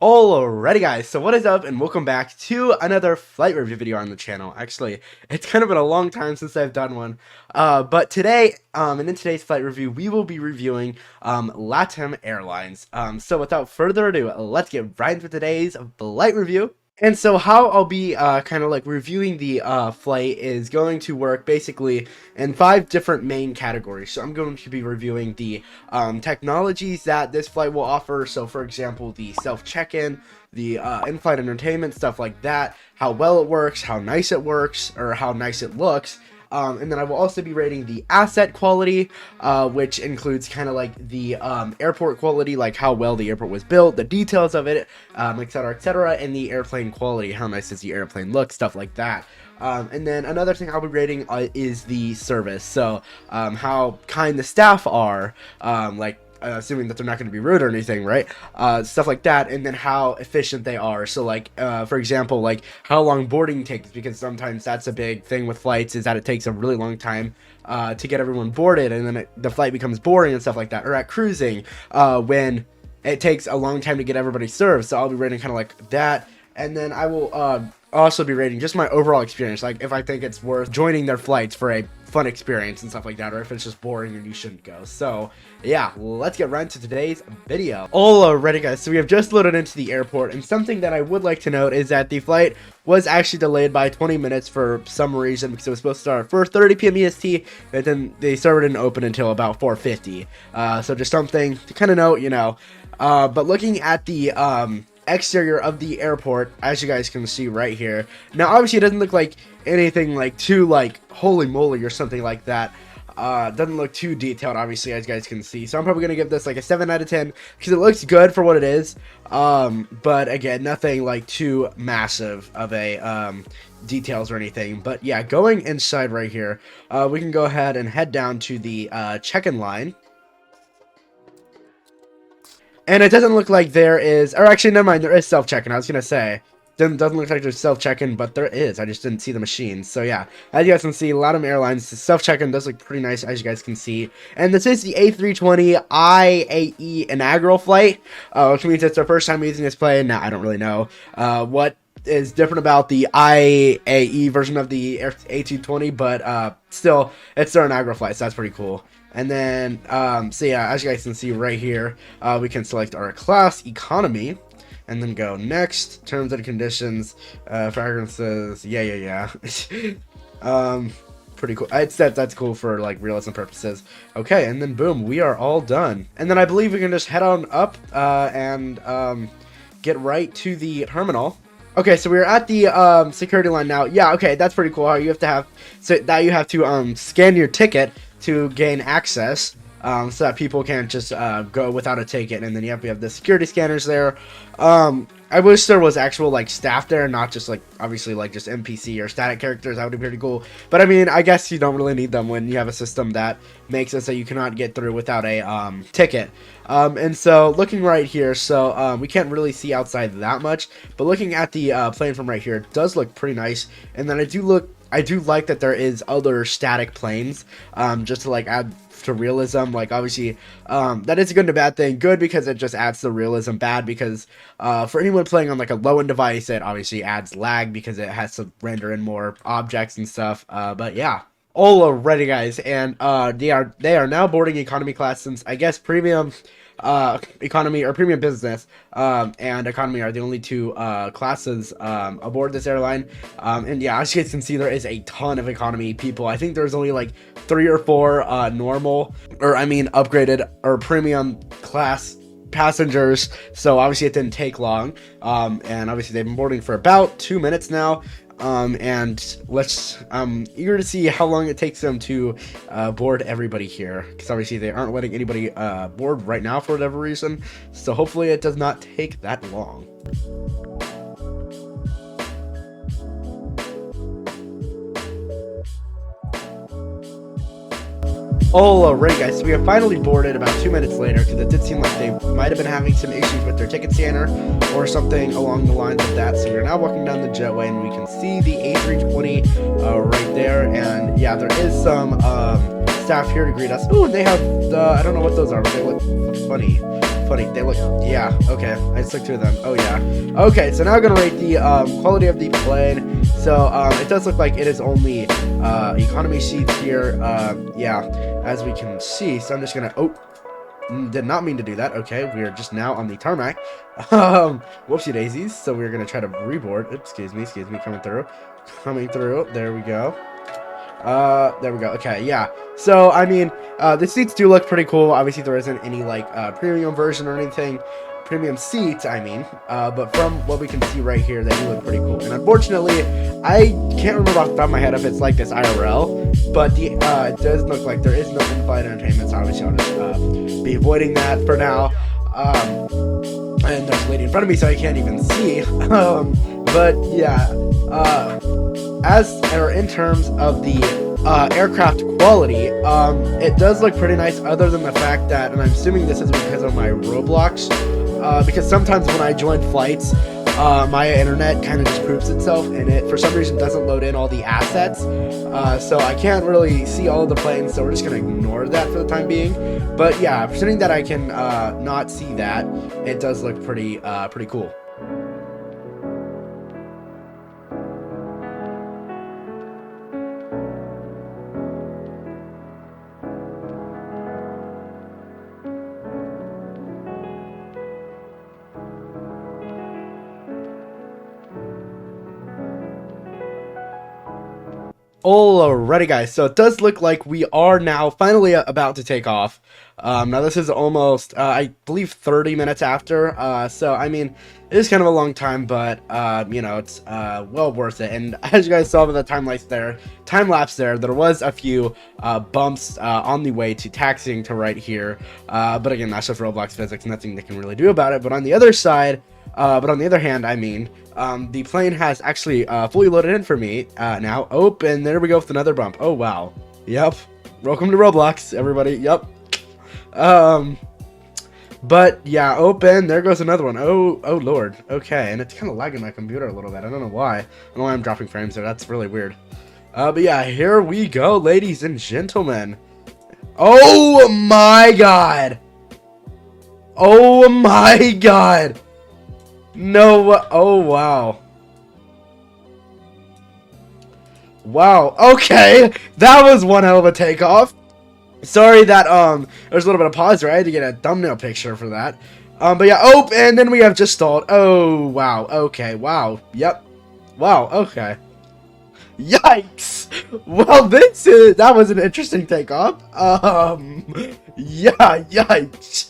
Alrighty guys, so what is up and welcome back to another flight review video on the channel. Actually, it's kind of been a long time since I've done one, but today, and in today's flight review, we will be reviewing Latam Airlines. So without further ado, let's get right into today's flight review. And so how I'll be kind of like reviewing the flight is going to work basically in 5 different main categories. So I'm going to be reviewing the technologies that this flight will offer. So for example, the self-check-in, the in-flight entertainment, stuff like that, how well it works, how nice it works, or how nice it looks. And then I will also be rating the asset quality, which includes kind of like the airport quality, like how well the airport was built, the details of it, etc., and the airplane quality, how nice does the airplane look, stuff like that. And then another thing I'll be rating is the service, so how kind the staff are, assuming that they're not going to be rude or anything, right? Stuff like that, and then how efficient they are. So like, for example, like how long boarding takes, because sometimes that's a big thing with flights, is that it takes a really long time to get everyone boarded, and then the flight becomes boring and stuff like that. Or at cruising, when it takes a long time to get everybody served. So I'll be rating kind of like that, and then I will also be rating just my overall experience, like if I think it's worth joining their flights for a fun experience and stuff like that, or if it's just boring and you shouldn't go. So yeah, let's get right into today's video. Alrighty guys, so we have just loaded into the airport, and something that I would like to note is that the flight was actually delayed by 20 minutes for some reason, because it was supposed to start at 4:30 p.m. EST, but then the server didn't open until about 4:50. So just something to kind of note, you know. But looking at the exterior of the airport, as you guys can see right here, now obviously it doesn't look like anything like too like holy moly or something like that. Doesn't look too detailed, obviously, as you guys can see, so I'm probably gonna give this like a 7 out of 10 because it looks good for what it is, but again, nothing like too massive of a details or anything. But yeah, going inside right here, we can go ahead and head down to the check-in line. And it doesn't look like there is, or actually, never mind, there is self-check-in. I was going to say, doesn't look like there's self-check-in, but there is. I just didn't see the machine. So yeah, as you guys can see, Latam Airlines, self-check-in does look pretty nice, as you guys can see. And this is the A320 IAE inaugural flight, which means it's our first time using this plane. Now, I don't really know what is different about the IAE version of the A220, but still, it's their inaugural flight, so that's pretty cool. And then, so yeah, as you guys can see right here, we can select our class, economy, and then go next, terms and conditions, fragrances, yeah. Pretty cool. I'd say that's cool for like realism purposes. Okay, and then boom, we are all done. And then I believe we can just head on up and get right to the terminal. Okay, so we're at the security line now. Yeah, okay, that's pretty cool. How you have to scan your ticket to gain access, so that people can't just go without a ticket. And then we have the security scanners there. I wish there was actual like staff there, not just like obviously like just NPC or static characters. That would be pretty cool. But I mean, I guess you don't really need them when you have a system that makes it so you cannot get through without a ticket. And so looking right here, so we can't really see outside that much, but looking at the plane from right here, it does look pretty nice. And then I do like that there is other static planes, just to like add to realism. Like obviously, that is a good and a bad thing. Good because it just adds to realism. Bad because for anyone playing on like a low-end device, it obviously adds lag because it has to render in more objects and stuff. But yeah. Alrighty guys, and they are now boarding economy class, since I guess premium economy or premium business and economy are the only 2 classes aboard this airline. And yeah, as you guys can see, there is a ton of economy people. I think there's only like 3 or 4 normal, or I mean upgraded or premium class passengers, so obviously it didn't take long, and obviously they've been boarding for about 2 minutes now. And I'm eager to see how long it takes them to board everybody here, because obviously they aren't letting anybody board right now for whatever reason, so hopefully it does not take that long. Alright guys, so we have finally boarded about 2 minutes later, because it did seem like they might have been having some issues with their ticket scanner or something along the lines of that. So we're now walking down the jetway, and we can see the A320 right there, and yeah, there is some staff here to greet us. Ooh, and they have the, I don't know what those are, but they look funny funny. They look, yeah, okay. I just looked through them. Oh, yeah. Okay, so now I'm going to rate the quality of the plane. So, it does look like it is only economy seats here. Yeah, as we can see. So I'm just going to, oh, did not mean to do that. Okay, we are just now on the tarmac. Whoopsie daisies. So we're going to try to reboard. Oops, excuse me, coming through. There we go. There we go. Okay, yeah. So, I mean, the seats do look pretty cool. Obviously, there isn't any, like, premium version or anything. Premium seats, I mean. But from what we can see right here, they do look pretty cool. And unfortunately, I can't remember off the top of my head if it's like this IRL. But the it does look like there is no in-flight entertainment. So, obviously, I'll just be avoiding that for now. And there's a lady in front of me, so I can't even see. But, yeah. In terms of the aircraft quality, it does look pretty nice, other than the fact that, and I'm assuming this is because of my Roblox, because sometimes when I join flights, my internet kind of just poops itself, and it for some reason doesn't load in all the assets, so I can't really see all of the planes, so we're just going to ignore that for the time being. But yeah, presuming that I can not see that, it does look pretty cool. Alrighty guys, so it does look like we are now finally about to take off. Now this is almost, I believe 30 minutes after, so I mean, it is kind of a long time, but, you know, it's, well worth it. And as you guys saw with the time lapse there, there was a few, bumps, on the way to taxiing to right here, but again, that's just Roblox physics, nothing they can really do about it. But on the other side, but on the other hand, I mean, the plane has actually fully loaded in for me now. Oh, and there we go with another bump. Oh, wow. Yep. Welcome to Roblox, everybody. Yep. But yeah, open. There goes another one. Oh, Lord. Okay, and it's kind of lagging my computer a little bit. I don't know why. I don't know why I'm dropping frames there. That's really weird. But yeah, here we go, ladies and gentlemen. Oh my God. Oh my God. No, oh wow. Wow, okay. That was one hell of a takeoff. Sorry that there's a little bit of pause there. I had to get a thumbnail picture for that. But yeah, oh, and then we have just stalled. Oh wow, okay, wow. Yep. Wow, okay. Yikes. Well, that was an interesting takeoff. Yeah, yikes.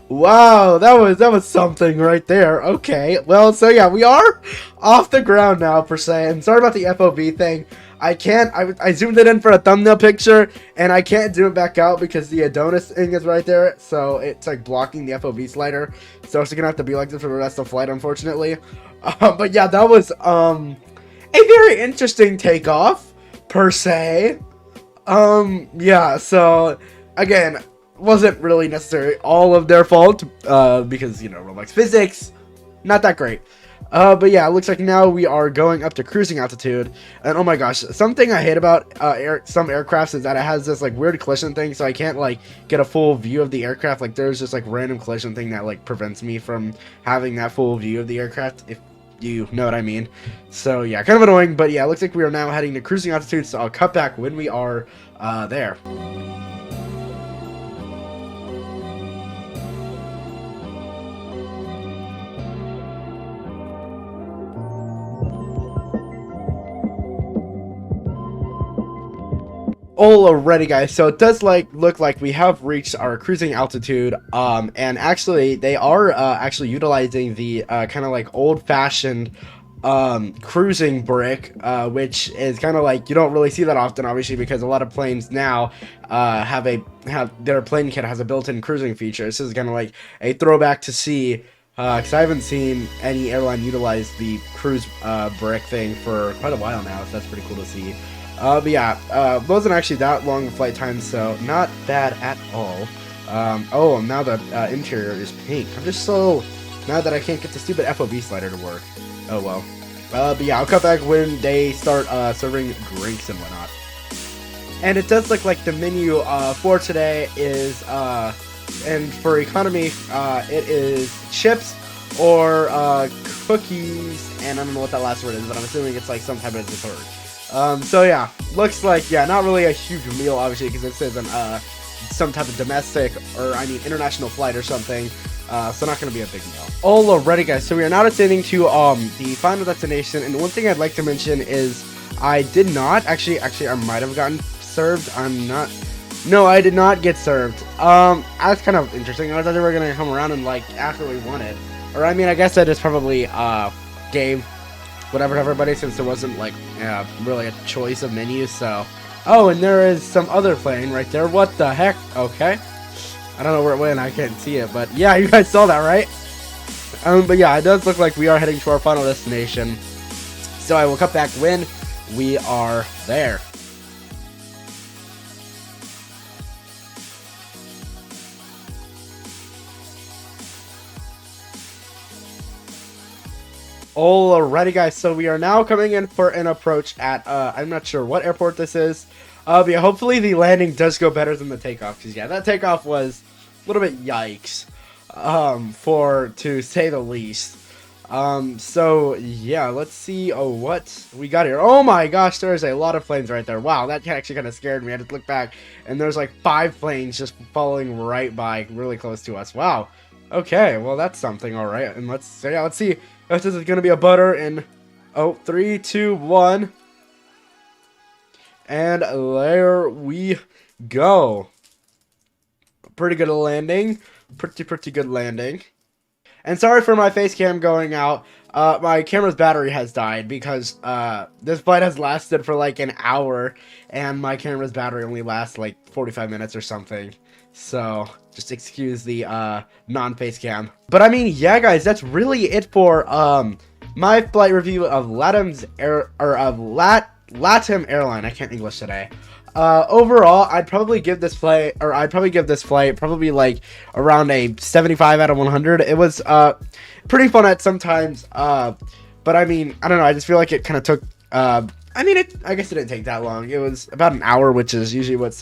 Wow, that was something right there. Okay, well, so yeah, we are off the ground now, per se. And sorry about the FOV thing. I zoomed it in for a thumbnail picture, and I can't zoom it back out because the Adonis thing is right there. So it's like blocking the FOV slider. So it's gonna have to be like this for the rest of the flight, unfortunately. But yeah, that was a very interesting takeoff, per se. Yeah, so again, wasn't really necessarily all of their fault, because, you know, Roblox physics, not that great. But yeah, it looks like now we are going up to cruising altitude, and oh my gosh, something I hate about some aircrafts is that it has this like weird collision thing, so I can't like get a full view of the aircraft. Like there's just like random collision thing that like prevents me from having that full view of the aircraft, if you know what I mean. So yeah, kind of annoying, but yeah, it looks like we are now heading to cruising altitude, so I'll cut back when we are there. Alrighty guys, so it does look like we have reached our cruising altitude, and actually they are actually utilizing the kind of like old-fashioned cruising brick, which is kind of like, you don't really see that often, obviously, because a lot of planes now have their plane kit has a built-in cruising feature. This is kind of like a throwback to see, because I haven't seen any airline utilize the cruise brick thing for quite a while now, so that's pretty cool to see. But yeah, wasn't actually that long of flight time, so not bad at all. Oh, now the interior is pink. I'm just so mad that I can't get the stupid FOV slider to work. Oh well. But yeah, I'll cut back when they start serving drinks and whatnot. And it does look like the menu for today is and for economy, it is chips or cookies, and I don't know what that last word is, but I'm assuming it's like some type of dessert. So yeah, looks like, yeah, not really a huge meal, obviously, because it says on some type of domestic, or I mean international flight or something. So not going to be a big meal. Alrighty guys, so we are now descending to the final destination, and one thing I'd like to mention is I did not, actually I might have gotten served. No, I did not get served. That's kind of interesting. I thought they were going to come around and like after we wanted. Or I mean, I guess I just probably gave whatever to everybody, since there wasn't like really a choice of menus, so. Oh, and there is some other plane right there. What the heck? Okay. I don't know where it went. I can't see it, but yeah, you guys saw that, right? But yeah, it does look like we are heading to our final destination. So I will cut back when we are there. Alrighty guys, so we are now coming in for an approach at, I'm not sure what airport this is. But yeah, hopefully the landing does go better than the takeoff, because yeah, that takeoff was a little bit yikes, to say the least. So yeah, let's see, what we got here. Oh my gosh, there's a lot of planes right there. Wow, that actually kind of scared me. I had to look back, and there's like 5 planes just following right by, really close to us. Wow. Okay, well that's something. Alright, and let's see if this is gonna be a butter in 3, 2, 1. And there we go. Pretty good landing. Pretty good landing. And sorry for my face cam going out. My camera's battery has died because this flight has lasted for like an hour, and my camera's battery only lasts like 45 minutes or something. So just excuse the non-face cam. But I mean, yeah, guys, that's really it for my flight review of Latam Airline. I can't English today. Overall, I'd probably give this flight probably like around a 75 out of 100. It was pretty fun at some times, but I mean, I don't know, I just feel like it kind of took I mean, I guess it didn't take that long. It was about an hour, which is usually what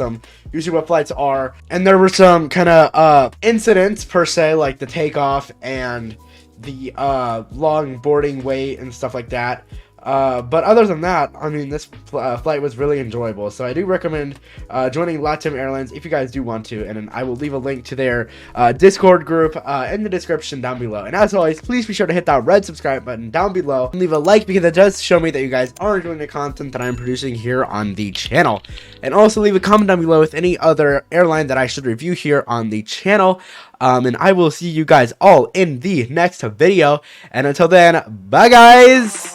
flights are. And there were some kind of incidents per se, like the takeoff and the long boarding wait and stuff like that. But other than that, I mean, this flight was really enjoyable. So I do recommend joining Latam Airlines if you guys do want to. And then I will leave a link to their Discord group in the description down below. And as always, please be sure to hit that red subscribe button down below and leave a like, because it does show me that you guys are enjoying the content that I'm producing here on the channel. And also leave a comment down below with any other airline that I should review here on the channel. And I will see you guys all in the next video. And until then, bye guys!